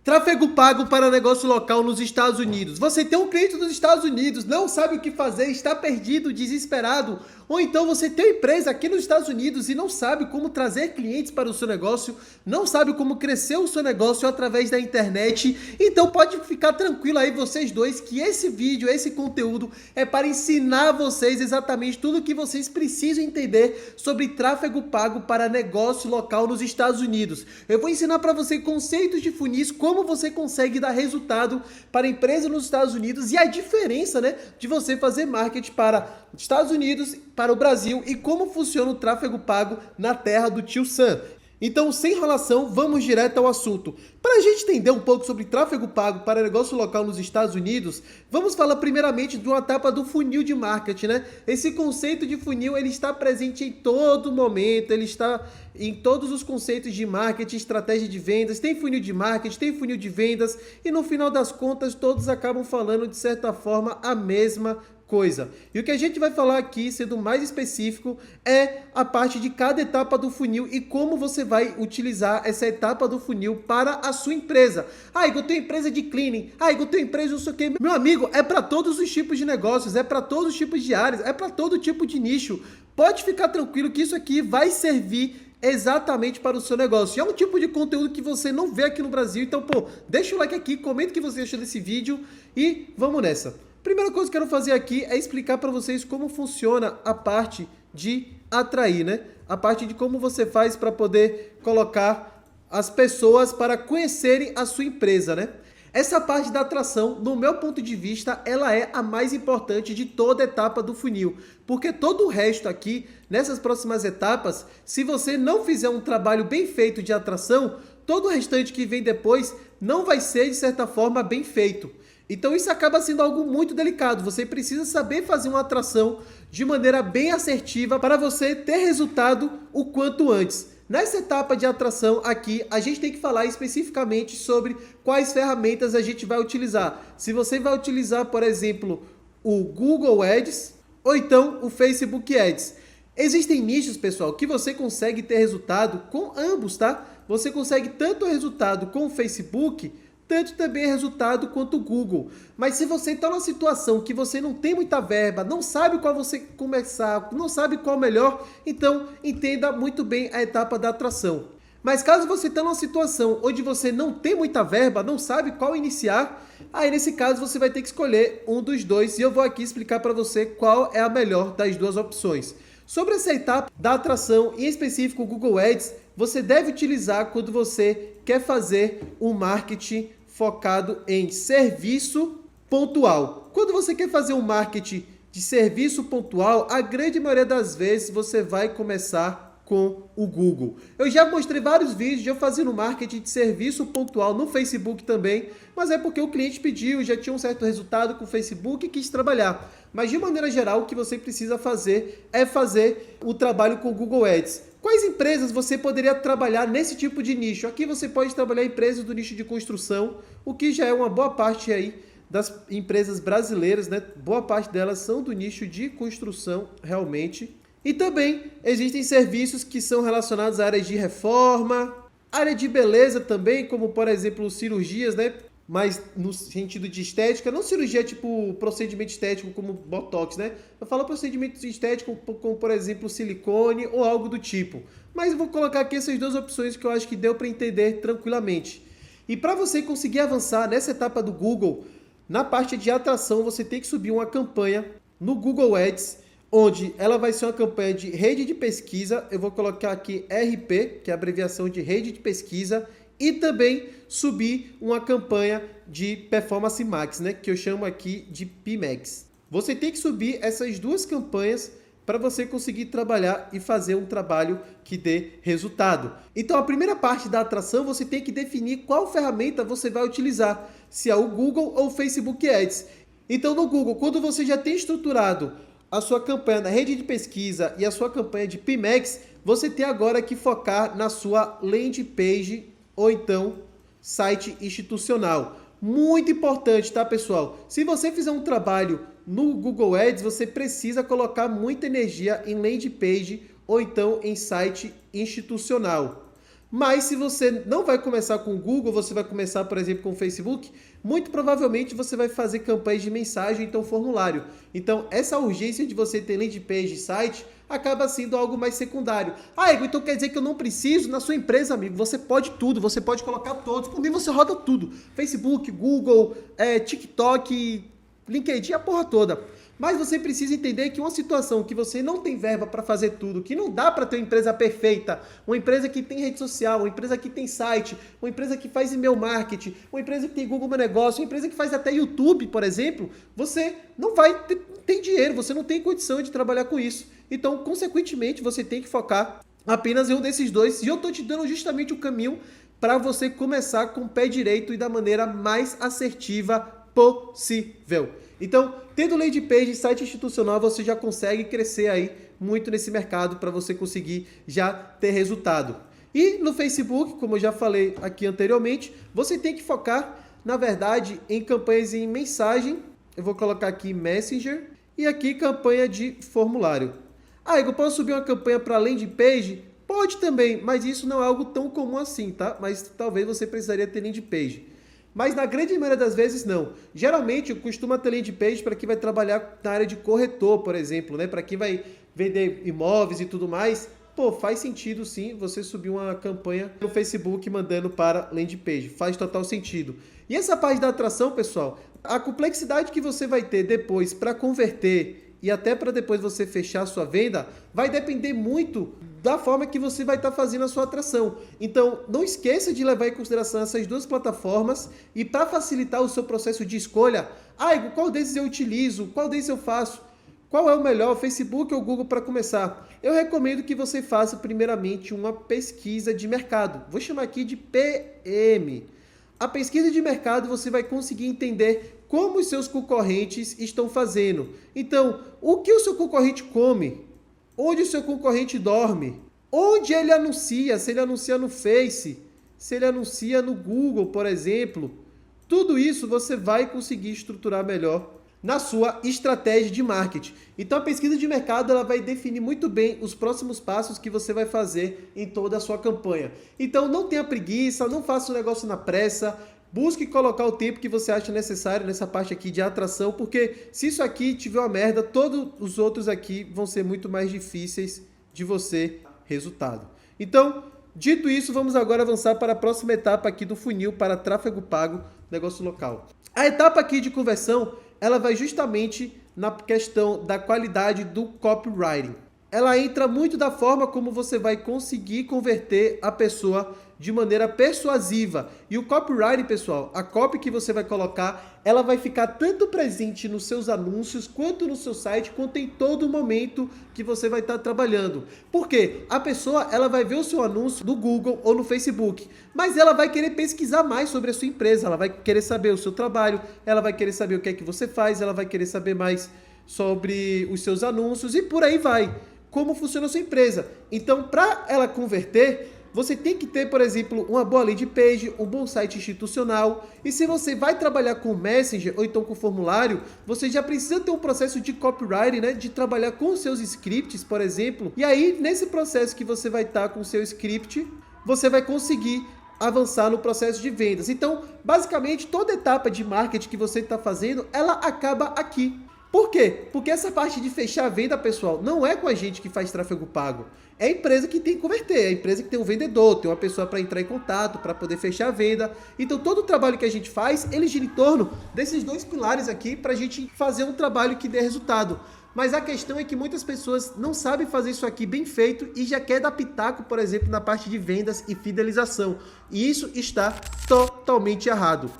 Tráfego pago para negócio local nos Estados Unidos. Você tem um cliente nos Estados Unidos, não sabe o que fazer, está perdido, desesperado. Ou então você tem uma empresa aqui nos Estados Unidos e não sabe como trazer clientes para o seu negócio, não sabe como crescer o seu negócio através da internet. Então pode ficar tranquilo aí vocês dois que esse vídeo, esse conteúdo é para ensinar vocês exatamente tudo o que vocês precisam entender sobre tráfego pago para negócio local nos Estados Unidos. Eu vou ensinar para você conceitos de funis, como você consegue dar resultado para empresa nos Estados Unidos e a diferença, né, de você fazer marketing para Estados Unidos, para o Brasil e como funciona o tráfego pago na terra do tio Sam. Então, sem enrolação, vamos direto ao assunto. Para a gente entender um pouco sobre tráfego pago para negócio local nos Estados Unidos, vamos falar primeiramente de uma etapa do funil de marketing, né? Esse conceito de funil, ele está presente em todo momento, ele está em todos os conceitos de marketing, estratégia de vendas, tem funil de marketing, tem funil de vendas e no final das contas todos acabam falando de certa forma a mesma coisa. E o que a gente vai falar aqui, sendo mais específico, é a parte de cada etapa do funil e como você vai utilizar essa etapa do funil para a sua empresa. Ah, Igor, eu tenho empresa de cleaning. Ah, Igor, eu tenho empresa não sei o quê. Meu amigo, é para todos os tipos de negócios, é para todos os tipos de áreas, é para todo tipo de nicho. Pode ficar tranquilo que isso aqui vai servir exatamente para o seu negócio. E é um tipo de conteúdo que você não vê aqui no Brasil. Então, pô, deixa o like aqui, comenta o que você achou desse vídeo e vamos nessa. Primeira coisa que eu quero fazer aqui é explicar para vocês como funciona a parte de atrair, né? A parte de como você faz para poder colocar as pessoas para conhecerem a sua empresa, né? Essa parte da atração, no meu ponto de vista, ela é a mais importante de toda a etapa do funil. Porque todo o resto aqui, nessas próximas etapas, se você não fizer um trabalho bem feito de atração, todo o restante que vem depois não vai ser, de certa forma, bem feito. Então isso acaba sendo algo muito delicado, você precisa saber fazer uma atração de maneira bem assertiva para você ter resultado o quanto antes. Nessa etapa de atração aqui, a gente tem que falar especificamente sobre quais ferramentas a gente vai utilizar. Se você vai utilizar, por exemplo, o Google Ads ou então o Facebook Ads. Existem nichos, pessoal, que você consegue ter resultado com ambos, tá? Você consegue tanto resultado com o Facebook, tanto também resultado quanto o Google. Mas se você está numa situação que você não tem muita verba, não sabe qual você começar, não sabe qual melhor, então entenda muito bem a etapa da atração. Mas caso você está numa situação onde você não tem muita verba, não sabe qual iniciar, aí nesse caso você vai ter que escolher um dos dois e eu vou aqui explicar para você qual é a melhor das duas opções. Sobre essa etapa da atração, em específico o Google Ads, você deve utilizar quando você quer fazer um marketing focado em serviço pontual. Quando você quer fazer um marketing de serviço pontual, a grande maioria das vezes você vai começar com o Google. Eu já mostrei vários vídeos de eu fazendo marketing de serviço pontual no Facebook também, mas é porque o cliente pediu, já tinha um certo resultado com o Facebook e quis trabalhar. Mas de maneira geral, o que você precisa fazer é fazer o trabalho com o Google Ads. Quais empresas você poderia trabalhar nesse tipo de nicho? Aqui você pode trabalhar empresas do nicho de construção, o que já é uma boa parte aí das empresas brasileiras, né? Boa parte delas são do nicho de construção realmente. E também existem serviços que são relacionados à área de reforma, área de beleza também, como por exemplo cirurgias, né? Mas no sentido de estética, não cirurgia tipo procedimento estético como Botox, né? Eu falo procedimento estético como, por exemplo, silicone ou algo do tipo. Mas eu vou colocar aqui essas duas opções que eu acho que deu para entender tranquilamente. E para você conseguir avançar nessa etapa do Google, na parte de atração, você tem que subir uma campanha no Google Ads, onde ela vai ser uma campanha de rede de pesquisa. Eu vou colocar aqui RP, que é a abreviação de rede de pesquisa, e também subir uma campanha de Performance Max, né, que eu chamo aqui de PMax. Você tem que subir essas duas campanhas para você conseguir trabalhar e fazer um trabalho que dê resultado. Então a primeira parte da atração você tem que definir qual ferramenta você vai utilizar, se é o Google ou o Facebook Ads. Então no Google, quando você já tem estruturado a sua campanha na rede de pesquisa e a sua campanha de PMax, você tem agora que focar na sua landing page ou então site institucional. Muito importante, tá, pessoal? Se você fizer um trabalho no Google Ads, você precisa colocar muita energia em landing page ou então em site institucional. Mas se você não vai começar com o Google, você vai começar, por exemplo, com o Facebook, muito provavelmente você vai fazer campanhas de mensagem, então formulário. Então, essa urgência de você ter landing page e site acaba sendo algo mais secundário. Ah, Igor, então quer dizer que eu não preciso na sua empresa, amigo. Você pode tudo, você pode colocar todos. Por mim, você roda tudo. Facebook, Google, TikTok, LinkedIn, a porra toda. Mas você precisa entender que uma situação que você não tem verba para fazer tudo, que não dá para ter uma empresa perfeita, uma empresa que tem rede social, uma empresa que tem site, uma empresa que faz e-mail marketing, uma empresa que tem Google Meu Negócio, uma empresa que faz até YouTube, por exemplo, você não vai ter dinheiro, você não tem condição de trabalhar com isso. Então, consequentemente, você tem que focar apenas em um desses dois. E eu estou te dando justamente o caminho para você começar com o pé direito e da maneira mais assertiva possível. Então, tendo landing page e site institucional, você já consegue crescer aí muito nesse mercado para você conseguir já ter resultado. E no Facebook, como eu já falei aqui anteriormente, você tem que focar, na verdade, em campanhas em mensagem. Eu vou colocar aqui Messenger e aqui campanha de formulário. Ah, eu posso subir uma campanha para landing page? Pode também, mas isso não é algo tão comum assim, tá? Mas talvez você precisaria ter landing page. Mas na grande maioria das vezes não. Geralmente eu costumo ter landing page para quem vai trabalhar na área de corretor, por exemplo, né? Para quem vai vender imóveis e tudo mais. Pô, faz sentido sim você subir uma campanha no Facebook mandando para landing page. Faz total sentido. E essa parte da atração, pessoal, a complexidade que você vai ter depois para converter e até para depois você fechar a sua venda, vai depender muito da forma que você vai estar fazendo a sua atração. Então, não esqueça de levar em consideração essas duas plataformas e para facilitar o seu processo de escolha, Igor, qual desses eu utilizo? Qual desses eu faço? Qual é o melhor, Facebook ou Google para começar? Eu recomendo que você faça primeiramente uma pesquisa de mercado. Vou chamar aqui de PM. A pesquisa de mercado você vai conseguir entender como os seus concorrentes estão fazendo. Então, o que o seu concorrente come? Onde o seu concorrente dorme? Onde ele anuncia? Se ele anuncia no Face, se ele anuncia no Google, por exemplo. Tudo isso você vai conseguir estruturar melhor na sua estratégia de marketing. Então a pesquisa de mercado ela vai definir muito bem os próximos passos que você vai fazer em toda a sua campanha. Então não tenha preguiça, não faça o negócio na pressa. Busque colocar o tempo que você acha necessário nessa parte aqui de atração, porque se isso aqui tiver uma merda, todos os outros aqui vão ser muito mais difíceis de você resultado. Então, dito isso, vamos agora avançar para a próxima etapa aqui do funil para tráfego pago, negócio local. A etapa aqui de conversão, ela vai justamente na questão da qualidade do copywriting. Ela entra muito da forma como você vai conseguir converter a pessoa de maneira persuasiva. E o copywriting, pessoal, a copy que você vai colocar, ela vai ficar tanto presente nos seus anúncios, quanto no seu site, quanto em todo momento que você vai estar trabalhando. Por quê? A pessoa, ela vai ver o seu anúncio no Google ou no Facebook, mas ela vai querer pesquisar mais sobre a sua empresa, ela vai querer saber o seu trabalho, ela vai querer saber o que é que você faz, ela vai querer saber mais sobre os seus anúncios e por aí vai. Como funciona a sua empresa. Então, para ela converter, você tem que ter, por exemplo, uma boa landing page, um bom site institucional. E se você vai trabalhar com Messenger ou então com formulário, você já precisa ter um processo de copywriting, né? De trabalhar com os seus scripts, por exemplo. E aí, nesse processo que você vai estar com o seu script, você vai conseguir avançar no processo de vendas. Então, basicamente, toda etapa de marketing que você está fazendo, ela acaba aqui. Por quê? Porque essa parte de fechar a venda, pessoal, não é com a gente que faz tráfego pago. É a empresa que tem que converter, é a empresa que tem um vendedor, tem uma pessoa para entrar em contato, para poder fechar a venda. Então todo o trabalho que a gente faz, ele gira em torno desses dois pilares aqui para a gente fazer um trabalho que dê resultado. Mas a questão é que muitas pessoas não sabem fazer isso aqui bem feito e já quer dar pitaco, por exemplo, na parte de vendas e fidelização. E isso está totalmente errado.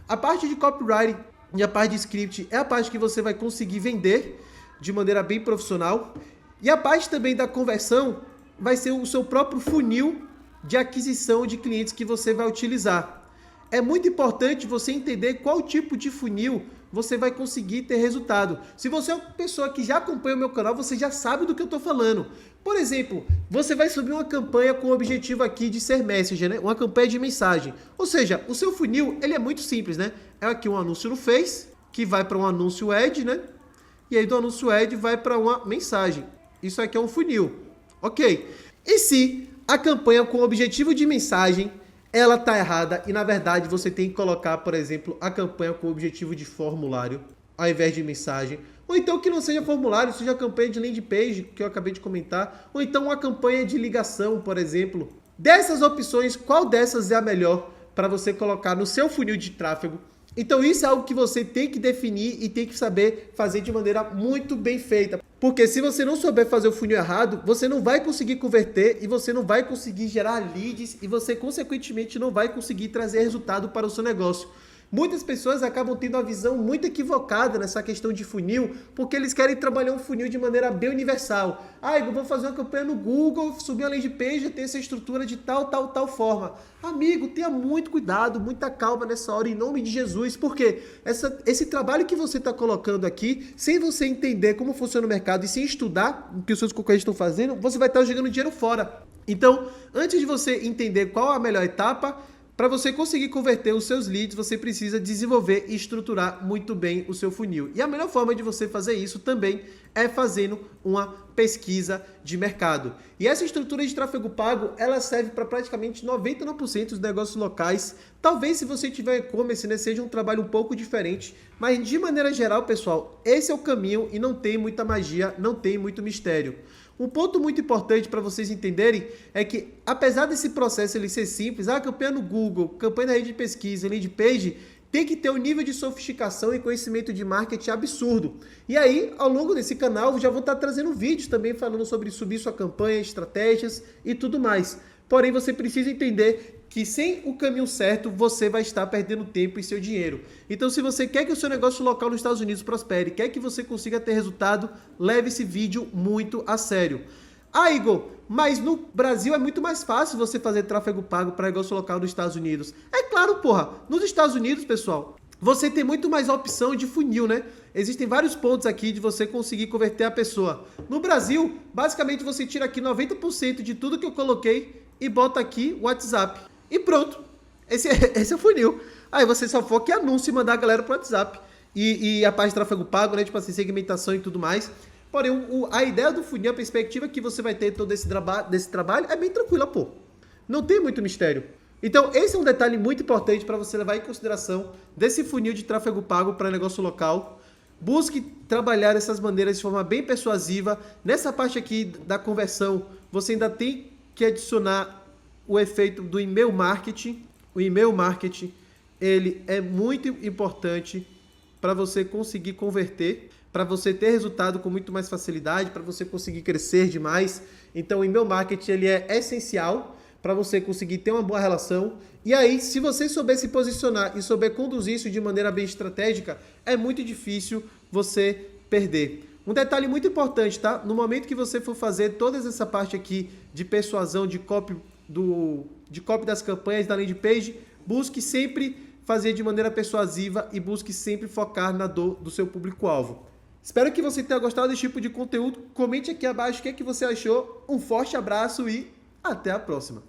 A parte de copywriting e a parte de script é a parte que você vai conseguir vender de maneira bem profissional. E a parte também da conversão vai ser o seu próprio funil de aquisição de clientes que você vai utilizar. É muito importante você entender qual tipo de funil você vai conseguir ter resultado. Se você é uma pessoa que já acompanha o meu canal, você já sabe do que eu estou falando. Por exemplo, você vai subir uma campanha com o objetivo aqui de ser Messenger, né? Uma campanha de mensagem. Ou seja, o seu funil, ele é muito simples, né? É aqui um anúncio no Face, que vai para um anúncio Ad, né? E aí do anúncio Ad vai para uma mensagem. Isso aqui é um funil. Ok. E se a campanha com objetivo de mensagem, ela tá errada e na verdade você tem que colocar, por exemplo, a campanha com objetivo de formulário ao invés de mensagem. Ou então que não seja formulário, seja campanha de landing page, que eu acabei de comentar. Ou então uma campanha de ligação, por exemplo. Dessas opções, qual dessas é a melhor para você colocar no seu funil de tráfego? Então isso é algo que você tem que definir e tem que saber fazer de maneira muito bem feita. Porque se você não souber fazer o funil errado, você não vai conseguir converter e você não vai conseguir gerar leads e você, consequentemente, não vai conseguir trazer resultado para o seu negócio. Muitas pessoas acabam tendo uma visão muito equivocada nessa questão de funil, porque eles querem trabalhar um funil de maneira bem universal. Ah, eu vou fazer uma campanha no Google, subir uma landing page, ter essa estrutura de tal forma. Amigo, tenha muito cuidado, muita calma nessa hora, em nome de Jesus, porque esse trabalho que você está colocando aqui, sem você entender como funciona o mercado e sem estudar o que os seus concorrentes estão fazendo, você vai estar jogando dinheiro fora. Então, antes de você entender qual a melhor etapa, para você conseguir converter os seus leads, você precisa desenvolver e estruturar muito bem o seu funil. E a melhor forma de você fazer isso também é fazendo uma pesquisa de mercado. E essa estrutura de tráfego pago, ela serve para praticamente 99% dos negócios locais. Talvez se você tiver e-commerce, né, seja um trabalho um pouco diferente, mas de maneira geral, pessoal, esse é o caminho e não tem muita magia, não tem muito mistério. Um ponto muito importante para vocês entenderem é que, apesar desse processo ele ser simples, a campanha no Google, campanha na rede de pesquisa, landing page, tem que ter um nível de sofisticação e conhecimento de marketing absurdo. E aí, ao longo desse canal, eu já vou estar trazendo vídeos também falando sobre subir sua campanha, estratégias e tudo mais. Porém, você precisa entender que sem o caminho certo, você vai estar perdendo tempo e seu dinheiro. Então, se você quer que o seu negócio local nos Estados Unidos prospere, quer que você consiga ter resultado, leve esse vídeo muito a sério. Ah, Igor, mas no Brasil é muito mais fácil você fazer tráfego pago para negócio local nos Estados Unidos. É claro, porra. Nos Estados Unidos, pessoal, você tem muito mais opção de funil, né? Existem vários pontos aqui de você conseguir converter a pessoa. No Brasil, basicamente você tira aqui 90% de tudo que eu coloquei e bota aqui o WhatsApp. E pronto. Esse é o funil. Aí você só foca em anúncio e mandar a galera pro WhatsApp. E a parte de tráfego pago, né? Tipo assim, segmentação e tudo mais. Porém, a ideia do funil, a perspectiva que você vai ter todo desse trabalho é bem tranquila, pô. Não tem muito mistério. Então, esse é um detalhe muito importante para você levar em consideração desse funil de tráfego pago para negócio local. Busque trabalhar essas maneiras de forma bem persuasiva. Nessa parte aqui da conversão, você ainda tem que adicionar o efeito do e-mail marketing. O e-mail marketing, ele é muito importante para você conseguir converter, para você ter resultado com muito mais facilidade, para você conseguir crescer demais. Então, o e-mail marketing ele é essencial para você conseguir ter uma boa relação. E aí, se você souber se posicionar e souber conduzir isso de maneira bem estratégica, é muito difícil você perder. Um detalhe muito importante, tá? No momento que você for fazer toda essa parte aqui de persuasão, de copy das campanhas, da landing page, busque sempre fazer de maneira persuasiva e busque sempre focar na dor do seu público-alvo. Espero que você tenha gostado desse tipo de conteúdo. Comente aqui abaixo o que é que você achou. Um forte abraço e até a próxima.